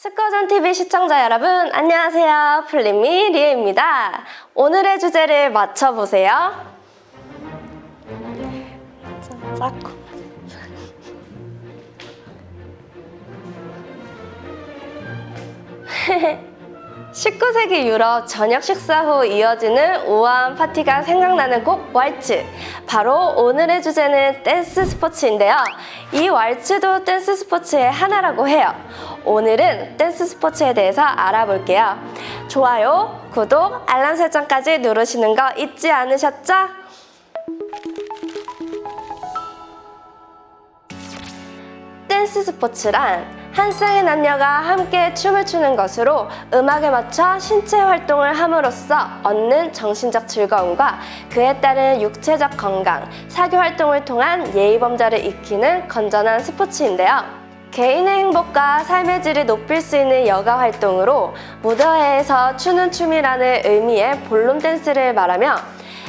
스쿼전TV 시청자 여러분 안녕하세요. 플리미 리에입니다. 오늘의 주제를 맞춰보세요. 좀 작고 19세기 유럽 저녁 식사 후 이어지는 우아한 파티가 생각나는 곡 왈츠. 바로 오늘의 주제는 댄스 스포츠인데요. 이 왈츠도 댄스 스포츠의 하나라고 해요. 오늘은 댄스 스포츠에 대해서 알아볼게요. 좋아요, 구독, 알람 설정까지 누르시는 거 잊지 않으셨죠? 댄스 스포츠란 한 쌍의 남녀가 함께 춤을 추는 것으로 음악에 맞춰 신체 활동을 함으로써 얻는 정신적 즐거움과 그에 따른 육체적 건강, 사교 활동을 통한 예의범절을 익히는 건전한 스포츠인데요. 개인의 행복과 삶의 질을 높일 수 있는 여가 활동으로 무대에서 추는 춤이라는 의미의 볼룸 댄스를 말하며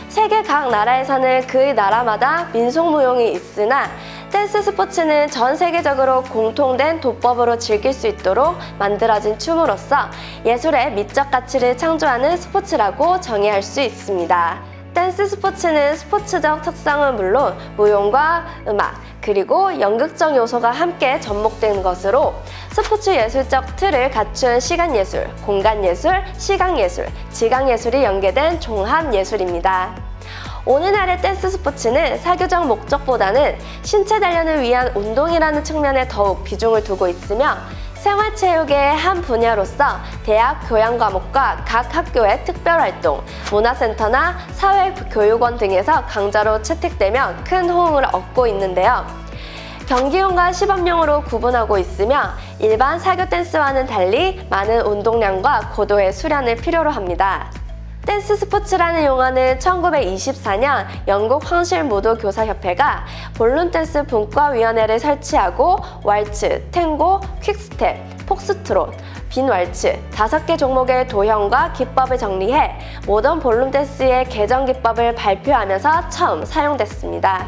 세계 각 나라에서는 그 나라마다 민속무용이 있으나 댄스 스포츠는 전 세계적으로 공통된 도법으로 즐길 수 있도록 만들어진 춤으로써 예술의 미적 가치를 창조하는 스포츠라고 정의할 수 있습니다. 댄스 스포츠는 스포츠적 특성은 물론 무용과 음악, 그리고 연극적 요소가 함께 접목된 것으로 스포츠 예술적 틀을 갖춘 시간예술, 공간예술, 시각예술, 지각예술이 연계된 종합예술입니다. 오늘날의 댄스 스포츠는 사교적 목적보다는 신체 단련을 위한 운동이라는 측면에 더욱 비중을 두고 있으며 생활체육의 한 분야로서 대학 교양 과목과 각 학교의 특별활동, 문화센터나 사회교육원 등에서 강좌로 채택되며 큰 호응을 얻고 있는데요. 경기용과 시범용으로 구분하고 있으며 일반 사교 댄스와는 달리 많은 운동량과 고도의 수련을 필요로 합니다. 댄스 스포츠라는 용어는 1924년 영국 황실무도교사협회가 볼룸 댄스 분과위원회를 설치하고 왈츠, 탱고, 퀵스텝, 폭스트롯, 빈왈츠 5개 종목의 도형과 기법을 정리해 모던 볼룸 댄스의 개정 기법을 발표하면서 처음 사용됐습니다.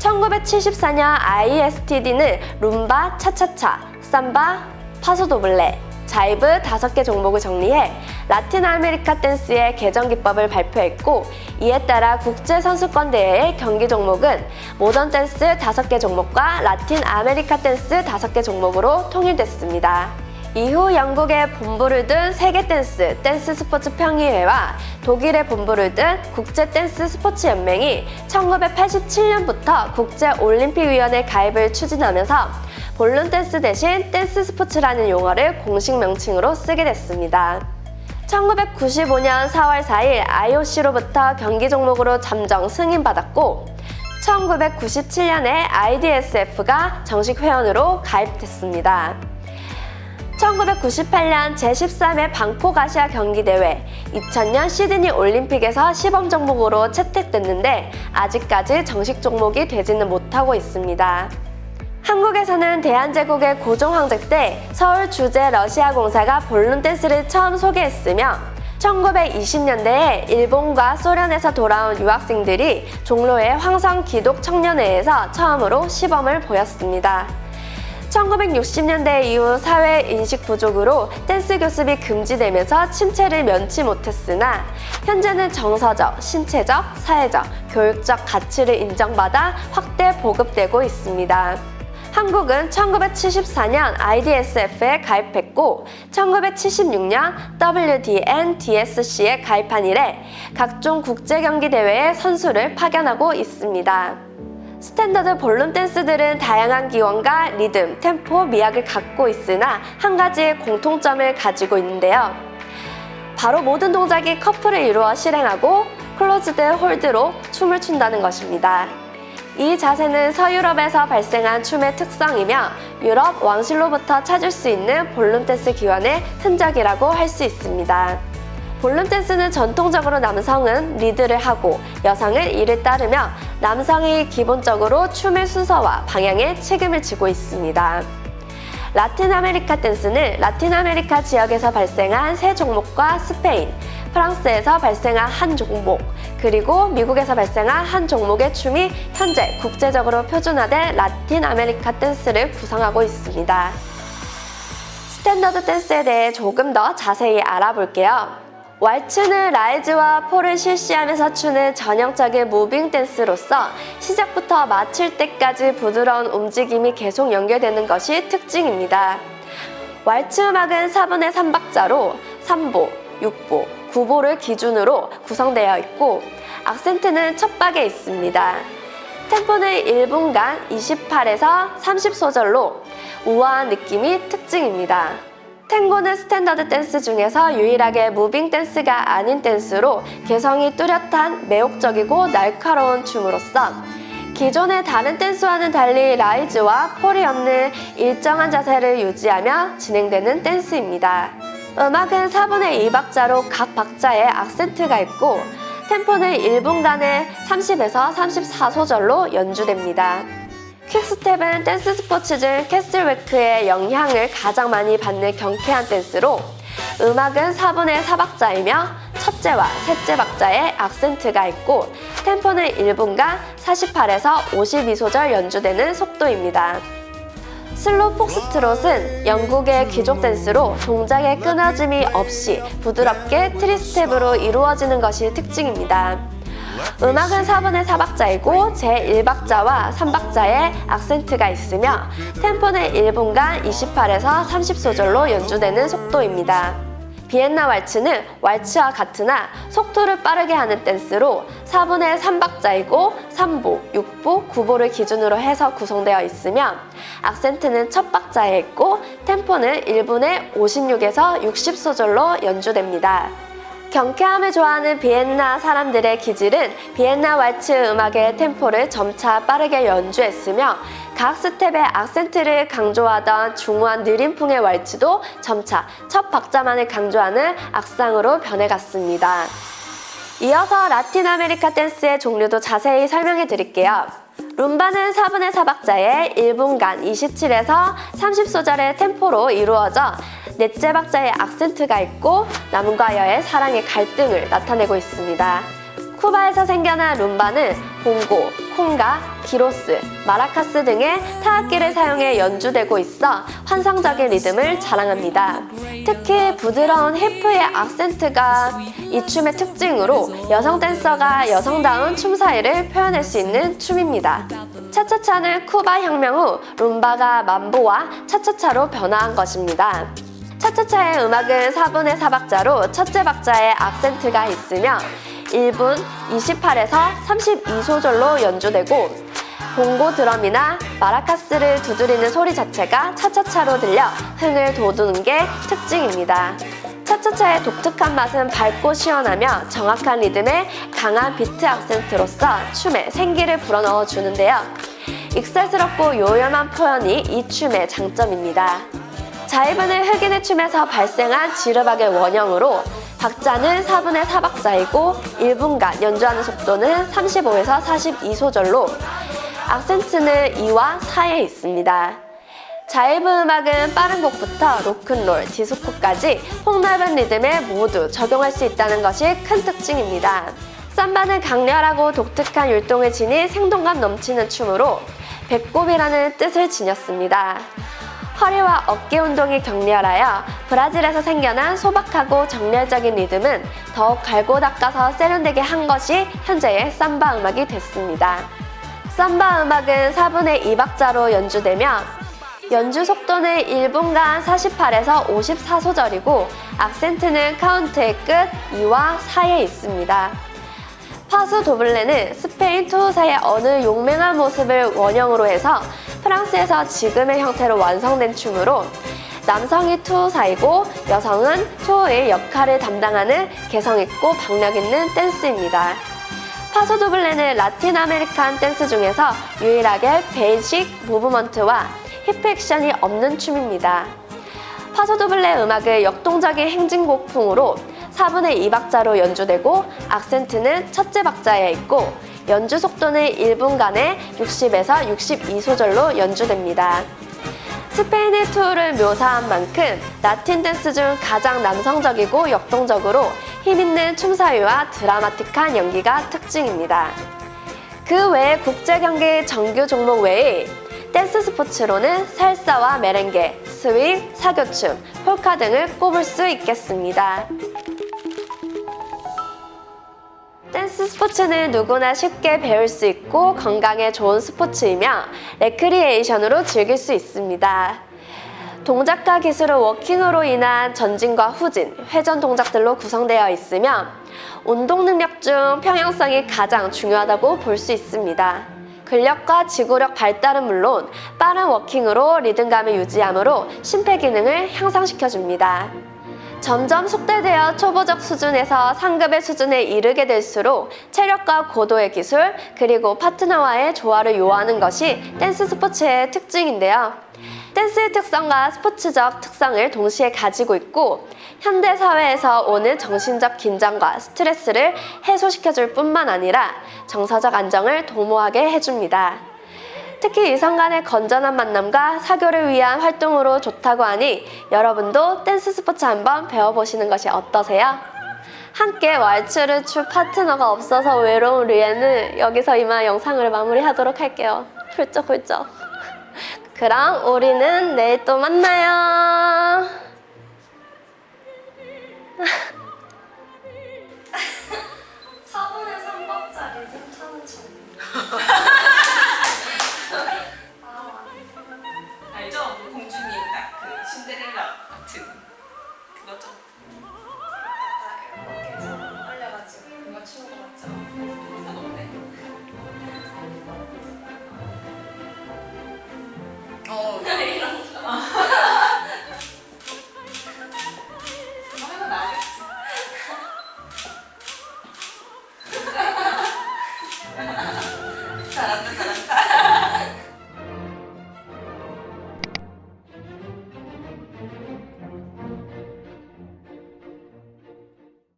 1974년 ISTD는 룸바, 차차차, 삼바, 파소도블레, 자이브 5개 종목을 정리해 라틴 아메리카 댄스의 개정 기법을 발표했고 이에 따라 국제선수권대회의 경기 종목은 모던 댄스 5개 종목과 라틴 아메리카 댄스 5개 종목으로 통일됐습니다. 이후 영국의 본부를 둔 세계 댄스 스포츠 평의회와 독일의 본부를 둔 국제 댄스 스포츠 연맹이 1987년부터 국제올림픽위원회 가입을 추진하면서 볼룸 댄스 대신 댄스 스포츠라는 용어를 공식 명칭으로 쓰게 됐습니다. 1995년 4월 4일 IOC로부터 경기 종목으로 잠정 승인받았고 1997년에 IDSF가 정식 회원으로 가입됐습니다. 1998년 제13회 방콕 아시아 경기대회, 2000년 시드니 올림픽에서 시범 종목으로 채택됐는데 아직까지 정식 종목이 되지는 못하고 있습니다. 한국에서는 대한제국의 고종황제 때 서울주재 러시아공사가 볼룸 댄스를 처음 소개했으며 1920년대에 일본과 소련에서 돌아온 유학생들이 종로의 황성기독청년회에서 처음으로 시범을 보였습니다. 1960년대 이후 사회 인식 부족으로 댄스 교습이 금지되면서 침체를 면치 못했으나 현재는 정서적, 신체적, 사회적, 교육적 가치를 인정받아 확대 보급되고 있습니다. 한국은 1974년 IDSF에 가입했고 1976년 WDN-DSC에 가입한 이래 각종 국제경기대회에 선수를 파견하고 있습니다. 스탠더드 볼룸 댄스들은 다양한 기원과 리듬, 템포, 미학을 갖고 있으나 한 가지의 공통점을 가지고 있는데요. 바로 모든 동작이 커플을 이루어 실행하고 클로즈드 홀드로 춤을 춘다는 것입니다. 이 자세는 서유럽에서 발생한 춤의 특성이며 유럽 왕실로부터 찾을 수 있는 볼룸 댄스 기원의 흔적이라고 할 수 있습니다. 볼룸 댄스는 전통적으로 남성은 리드를 하고 여성은 이를 따르며 남성이 기본적으로 춤의 순서와 방향에 책임을 지고 있습니다. 라틴 아메리카 댄스는 라틴 아메리카 지역에서 발생한 세 종목과 스페인, 프랑스에서 발생한 한 종목, 그리고 미국에서 발생한 한 종목의 춤이 현재 국제적으로 표준화된 라틴 아메리카 댄스를 구성하고 있습니다. 스탠더드 댄스에 대해 조금 더 자세히 알아볼게요. 왈츠는 라이즈와 폴을 실시하면서 추는 전형적인 무빙 댄스로서 시작부터 마칠 때까지 부드러운 움직임이 계속 연결되는 것이 특징입니다. 왈츠 음악은 4분의 3박자로 3보, 6보, 9보를 기준으로 구성되어 있고 악센트는 첫 박에 있습니다. 템포는 1분간 28에서 30소절로 우아한 느낌이 특징입니다. 탱고는 스탠더드 댄스 중에서 유일하게 무빙 댄스가 아닌 댄스로 개성이 뚜렷한 매혹적이고 날카로운 춤으로서 기존의 다른 댄스와는 달리 라이즈와 폴이 없는 일정한 자세를 유지하며 진행되는 댄스입니다. 음악은 4분의 2박자로 각 박자에 악센트가 있고 템포는 1분간에 30에서 34소절로 연주됩니다. 퀵스텝은 댄스 스포츠 중 캐슬웨크의 영향을 가장 많이 받는 경쾌한 댄스로 음악은 4분의 4박자이며 첫째와 셋째 박자에 악센트가 있고 템포는 1분간 48에서 52소절 연주되는 속도입니다. 슬로우 폭스트롯은 영국의 귀족 댄스로 동작의 끊어짐이 없이 부드럽게 트리스텝으로 이루어지는 것이 특징입니다. 음악은 4분의 4박자이고 제1박자와 3박자에 악센트가 있으며 템포는 1분간 28에서 30소절로 연주되는 속도입니다. 비엔나 왈츠는 왈츠와 같으나 속도를 빠르게 하는 댄스로 4분의 3박자이고 3보, 6보, 9보를 기준으로 해서 구성되어 있으며 악센트는 첫 박자에 있고 템포는 1분에 56에서 60소절로 연주됩니다. 경쾌함을 좋아하는 비엔나 사람들의 기질은 비엔나 왈츠 음악의 템포를 점차 빠르게 연주했으며 각 스텝의 악센트를 강조하던 중후한 느림풍의 왈츠도 점차 첫 박자만을 강조하는 악상으로 변해갔습니다. 이어서 라틴 아메리카 댄스의 종류도 자세히 설명해 드릴게요. 룸바는 4분의 4박자에 1분간 27에서 30소절의 템포로 이루어져 넷째 박자에 악센트가 있고 남과 여의 사랑의 갈등을 나타내고 있습니다. 쿠바에서 생겨난 룸바는 봉고, 콩가, 기로스, 마라카스 등의 타악기를 사용해 연주되고 있어 환상적인 리듬을 자랑합니다. 특히 부드러운 히프의 악센트가 이 춤의 특징으로 여성 댄서가 여성다운 춤 사이를 표현할 수 있는 춤입니다. 차차차는 쿠바 혁명 후 룸바가 mam보와 차차차로 변화한 것입니다. 차차차의 음악은 4분의 4박자로 첫째 박자에 악센트가 있으며 1분 28에서 32소절로 연주되고 봉고 드럼이나 마라카스를 두드리는 소리 자체가 차차차로 들려 흥을 돋우는 게 특징입니다. 차차차의 독특한 맛은 밝고 시원하며 정확한 리듬에 강한 비트 악센트로서 춤에 생기를 불어넣어 주는데요. 익살스럽고 요염한 표현이 이 춤의 장점입니다. 자이브는 흑인의 춤에서 발생한 지르박의 원형으로 박자는 4분의 4박자이고 1분간 연주하는 속도는 35에서 42소절로 악센트는 2와 4에 있습니다. 자이브 음악은 빠른 곡부터 로큰롤, 디스코까지 폭넓은 리듬에 모두 적용할 수 있다는 것이 큰 특징입니다. 삼바는 강렬하고 독특한 율동을 지닌 생동감 넘치는 춤으로 배꼽이라는 뜻을 지녔습니다. 허리와 어깨 운동이 격렬하여 브라질에서 생겨난 소박하고 정열적인 리듬은 더욱 갈고 닦아서 세련되게 한 것이 현재의 삼바 음악이 됐습니다. 삼바 음악은 4분의 2박자로 연주되며 연주 속도는 1분간 48에서 54소절이고 악센트는 카운트의 끝 2와 4에 있습니다. 파수 도블레는 스페인 투우사의 어느 용맹한 모습을 원형으로 해서 프랑스에서 지금의 형태로 완성된 춤으로 남성이 투우사이고 여성은 투우의 역할을 담당하는 개성있고 박력있는 댄스입니다. 파소 도블레는 라틴 아메리칸 댄스 중에서 유일하게 베이직 무브먼트와 힙 액션이 없는 춤입니다. 파소 도블레 음악을 역동적인 행진곡풍으로 4분의 2박자로 연주되고 악센트는 첫째 박자에 있고 연주 속도는 1분간에 60에서 62소절로 연주됩니다. 스페인의 투어를 묘사한 만큼 라틴 댄스 중 가장 남성적이고 역동적으로 힘있는 춤사위와 드라마틱한 연기가 특징입니다. 그 외에 국제경기 정규 종목 외에 댄스 스포츠로는 살사와 메렝게, 스윙, 사교춤, 폴카 등을 꼽을 수 있겠습니다. 댄스 스포츠는 누구나 쉽게 배울 수 있고 건강에 좋은 스포츠이며 레크리에이션으로 즐길 수 있습니다. 동작과 기술은 워킹으로 인한 전진과 후진, 회전 동작들로 구성되어 있으며 운동 능력 중 평형성이 가장 중요하다고 볼 수 있습니다. 근력과 지구력 발달은 물론 빠른 워킹으로 리듬감을 유지하므로 심폐기능을 향상시켜줍니다. 점점 속대되어 초보적 수준에서 상급의 수준에 이르게 될수록 체력과 고도의 기술, 그리고 파트너와의 조화를 요하는 것이 댄스 스포츠의 특징인데요. 댄스의 특성과 스포츠적 특성을 동시에 가지고 있고 현대 사회에서 오는 정신적 긴장과 스트레스를 해소시켜줄 뿐만 아니라 정서적 안정을 도모하게 해줍니다. 특히 이성 간의 건전한 만남과 사교를 위한 활동으로 좋다고 하니 여러분도 댄스 스포츠 한번 배워보시는 것이 어떠세요? 함께 왈츠를 출 파트너가 없어서 외로운 류에는 여기서 이만 영상을 마무리하도록 할게요. 훌쩍훌쩍. 그럼 우리는 내일 또 만나요.